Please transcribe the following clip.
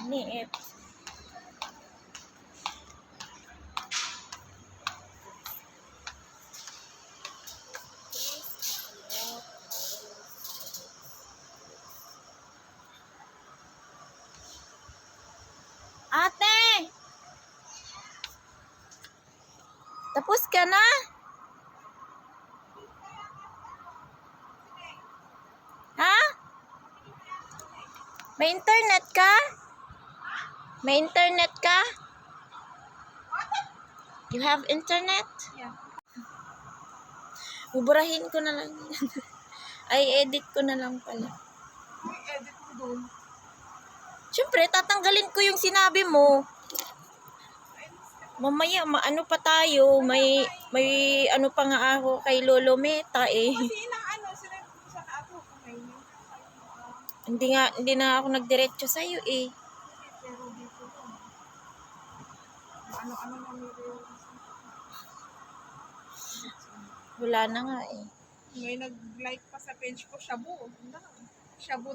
Niip. Ate! Tapos ka na? Ha? May internet ka? May internet ka? You have internet? Yeah. Buburahin ko na lang. Ay, edit ko na lang pala. May edit mo doon. Siyempre, tatanggalin ko yung sinabi mo. Mamaya, maano pa tayo. May ano pa nga ako kay Lolo Meta eh. Kasi sinabi ko sa ako kung may Hindi na ako nagdiretso sa'yo eh. pero dito ko. Ano na meron. Wala na nga eh. May nag-like pa sa page ko, Shabu. Shabu